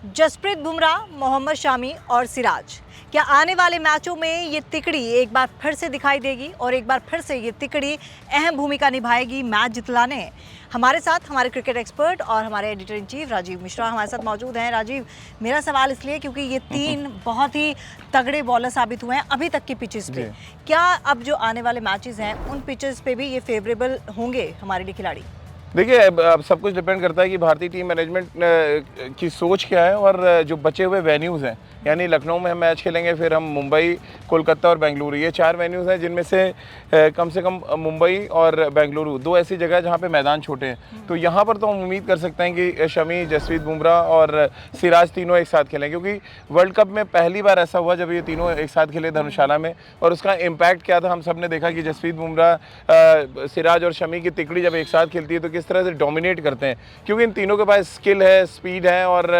जसप्रीत बुमराह, मोहम्मद शामी और सिराज, क्या आने वाले मैचों में ये तिकड़ी एक बार फिर से दिखाई देगी और एक बार फिर से ये तिकड़ी अहम भूमिका निभाएगी मैच जितलाने? हमारे साथ हमारे क्रिकेट एक्सपर्ट और हमारे editor in chief Rajiv Mishra हमारे साथ मौजूद हैं। राजीव, मेरा सवाल इसलिए क्योंकि ये तीन बहुत ही तगड़े बॉलर साबित हुए हैं अभी तक की पिचेस पे। क्या अब जो आने वाले मैचेस हैं उन पिचेस पे भी ये फेवरेबल होंगे हमारे लिए खिलाड़ी? देखिए, अब सब कुछ डिपेंड करता है कि भारतीय टीम मैनेजमेंट की सोच क्या है और जो बचे हुए वेन्यूज़ हैं, यानी लखनऊ में हम मैच खेलेंगे, फिर हम मुंबई, कोलकाता और बेंगलुरु, ये 4 वेन्यूज़ हैं जिनमें से कम मुंबई और बेंगलुरु 2 ऐसी जगह जहां पे मैदान छोटे हैं। तो यहां पर तो हम उम्मीद कर सकते हैं कि शमी, जसप्रीत बुमराह और सिराज तीनों एक साथ खेलें, क्योंकि वर्ल्ड कप में पहली बार ऐसा हुआ जब ये तीनों एक साथ खेले धर्मशाला में, और उसका इम्पैक्ट क्या था हम सब ने देखा कि जसप्रीत बुमराह, सिराज और शमी की तिकड़ी जब एक साथ खेलती है तो किस तरह से डोमिनेट करते हैं, क्योंकि इन तीनों के पास स्किल है, स्पीड है और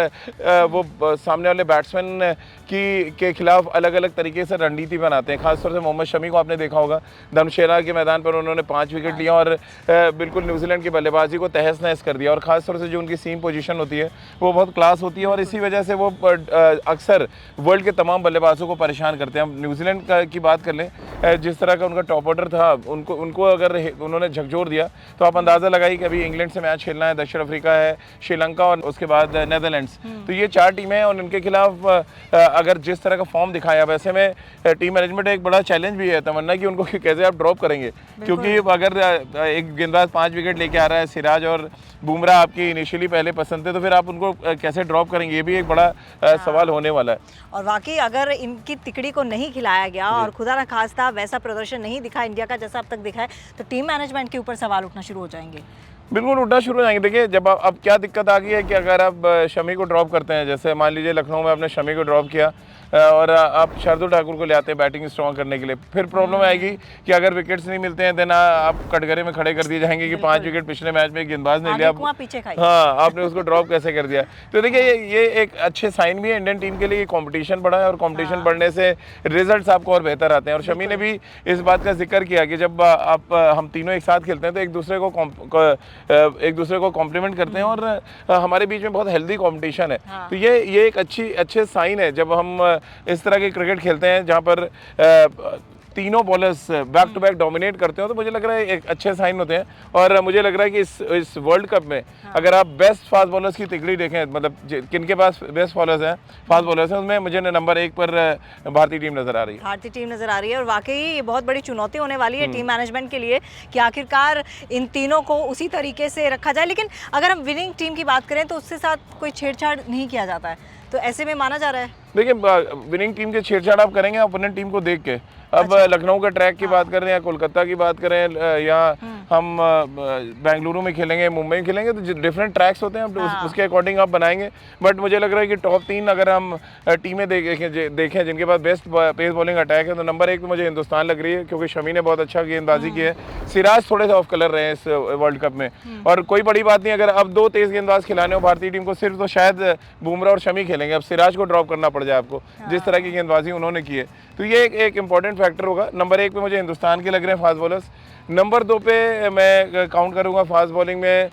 वो सामने वाले बैट्समैन के खिलाफ अलग अलग तरीके से रणनीति बनाते हैं। खासतौर से मोहम्मद शमी को आपने देखा होगा, धर्मशाला के मैदान पर उन्होंने 5 विकेट लिया और बिल्कुल न्यूजीलैंड की बल्लेबाजी को तहस नहस कर दिया, और ख़ासतौर से जो उनकी सीम पोजीशन होती है वो बहुत क्लास होती है, और इसी वजह से वो अक्सर वर्ल्ड के तमाम बल्लेबाजों को परेशान करते हैं। हम न्यूजीलैंड की बात कर लें, जिस तरह का उनका टॉप ऑर्डर था, उनको अगर उन्होंने झकझोर दिया तो आप अंदाज़ा लगाइए कि अभी इंग्लैंड से मैच खेलना है, दक्षिण अफ्रीका है, श्रीलंका और उसके बाद नेदरलैंड्स। तो ये 4 टीमें हैं और उनके खिलाफ अगर जिस तरह का फॉर्म दिखाया, वैसे में टीम मैनेजमेंट एक बड़ा चैलेंज भी है तमन्ना कि उनको कैसे आप ड्रॉप करेंगे, क्योंकि अगर एक गेंदबाज 5 विकेट लेके आ रहा है, सिराज और बुमराह आपकी इनिशियली पहले पसंद थे, तो फिर आप उनको कैसे ड्रॉप करेंगे, ये भी एक बड़ा सवाल होने वाला है। और वाकई अगर इनकी तिकड़ी को नहीं खिलाया गया और खुदा न खास्ता वैसा प्रदर्शन नहीं दिखा इंडिया का जैसा अब तक दिखा है, तो टीम मैनेजमेंट के ऊपर सवाल उठना शुरू हो जाएंगे। बिल्कुल उठना शुरू हो जाएंगे। देखिए, जब अब क्या दिक्कत आ गई है कि अगर आप शमी को ड्रॉप करते हैं, जैसे मान लीजिए लखनऊ में आपने शमी को ड्रॉप किया और आप शार्दुल ठाकुर को ले आते हैं बैटिंग स्ट्रॉन्ग करने के लिए, फिर प्रॉब्लम आएगी कि अगर विकेट्स नहीं मिलते हैं देन आप कटघरे में खड़े कर दिए जाएंगे कि 5 विकेट पिछले मैच में गेंदबाज ने लिया, पीछे हाँ आपने उसको ड्रॉप कैसे कर दिया। तो देखिए, ये एक अच्छे साइन भी है इंडियन टीम के लिए, कंपटीशन बढ़ा है और कंपटीशन बढ़ने से रिजल्ट्स आपको और बेहतर आते हैं। और शमी ने भी इस बात का जिक्र किया कि जब हम तीनों एक साथ खेलते हैं तो एक दूसरे को कॉम्प्लीमेंट करते हैं और हमारे बीच में बहुत हेल्दी कंपटीशन है। तो ये एक अच्छे साइन है जब हम इस तरह के क्रिकेट खेलते हैं जहां पर तीनों bowlers back to back dominate करते हो, तो मुझे लग रहा है एक अच्छे साइन होते हैं। और मुझे लग रहा है कि इस वर्ल्ड कप में अगर आप बेस्ट फास्ट बॉलर्स की तिकड़ी देखें, मतलब किनके पास बेस्ट फास्ट बॉलर्स हैं, उसमें मुझे नंबर 1 पर भारतीय टीम नजर आ रही है। और वाकई ये बहुत बड़ी चुनौती होने वाली है टीम मैनेजमेंट के लिए कि आखिरकार इन तीनों को उसी तरीके से रखा जाए। लेकिन अगर हम विनिंग टीम की बात करें तो उसके साथ कोई छेड़छाड़ नहीं किया जाता है, तो ऐसे में माना जा रहा है। देखिए, विनिंग टीम के छेड़छाड़ आप करेंगे अपोनेंट टीम को देख के। अब लखनऊ का ट्रैक की बात करें या कोलकाता की बात करें या हम बेंगलुरु में खेलेंगे, मुंबई में खेलेंगे, तो डिफरेंट ट्रैक्स होते हैं, उसके अकॉर्डिंग आप बनाएंगे। बट मुझे लग रहा है कि टॉप 3 अगर हम टीमें देखें जिनके पास बेस्ट पेस बॉलिंग अटैक है, तो नंबर 1 पे मुझे हिंदुस्तान लग रही है, क्योंकि शमी ने बहुत अच्छा गेंदबाजी की है। सिराज थोड़े से ऑफ कलर रहे हैं इस वर्ल्ड कप में, और कोई बड़ी बात नहीं, अगर अब 2 तेज गेंदबाज खिलाने हो भारतीय टीम को सिर्फ, तो शायद बुमराह और शमी खेलेंगे। अब सिराज को ड्रॉप करना पड़ जाए आपको, जिस तरह की गेंदबाजी उन्होंने की है, तो ये एक इंपॉर्टेंट फैक्टर होगा। नंबर 1 पे मुझे हिंदुस्तान के लग रहे हैं फास्ट बॉलर्स। नंबर 2 पे मैं काउंट करूंगा फास्ट बॉलिंग में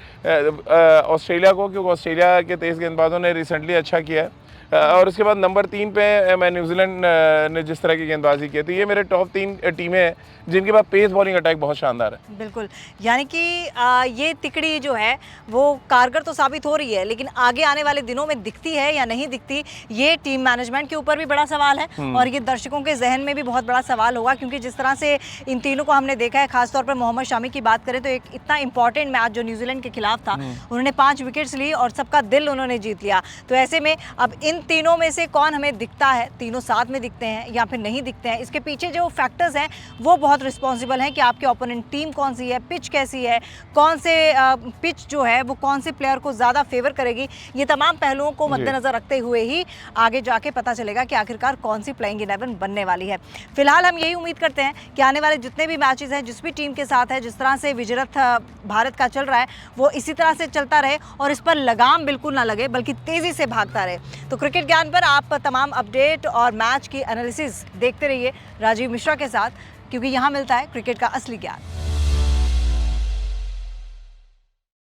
ऑस्ट्रेलिया को, क्योंकि ऑस्ट्रेलिया के तेज गेंदबाजों ने रिसेंटली अच्छा किया है। और उसके बाद नंबर 3 पे मैं न्यूजीलैंड ने जिस तरह की गेंदबाजी की है। तो ये मेरे टॉप 3 टीमें हैं जिनके पास पेस बॉलिंग अटैक बहुत शानदार है। बिल्कुल, यानी कि ये तिकड़ी जो है वो कारगर तो साबित हो रही है, लेकिन आगे आने वाले दिनों में दिखती है या नहीं दिखती, ये टीम मैनेजमेंट के ऊपर भी बड़ा सवाल है और ये दर्शकों के जहन में भी बहुत बड़ा सवाल होगा, क्योंकि जिस तरह से इन तीनों को हमने देखा है, खासतौर पर मोहम्मद शामी की बात करें तो एक इतना इंपॉर्टेंट मैच जो न्यूजीलैंड के खिलाफ था, उन्होंने 5 विकेट्स ली और सबका दिल उन्होंने जीत लिया। तो ऐसे में अब इन तीनों में से कौन हमें दिखता है, तीनों साथ में दिखते हैं या फिर नहीं दिखते हैं, इसके पीछे जो फैक्टर्स हैं वो बहुत रिस्पॉन्सिबल हैं कि आपके ओपोनेंट टीम कौन सी है, पिच कैसी है, कौन से पिच जो है वो कौन से प्लेयर को ज़्यादा फेवर करेगी। ये तमाम पहलुओं को मद्देनज़र रखते हुए ही आगे जाके पता चलेगा कि आखिरकार कौन सी प्लेइंग 11 बनने वाली है। फिलहाल हम यही उम्मीद करते हैं कि आने वाले जितने भी मैचेस हैं, जिस भी टीम के साथ है, जिस तरह से विजयरथ भारत का चल रहा है, वो इसी तरह से चलता रहे और इस पर लगाम बिल्कुल ना लगे, बल्कि तेज़ी से भागता रहे। तो क्रिकेट ज्ञान पर आप तमाम अपडेट और मैच की एनालिसिस देखते रहिए राजीव मिश्रा के साथ, क्योंकि यहाँ मिलता है क्रिकेट का असली ज्ञान।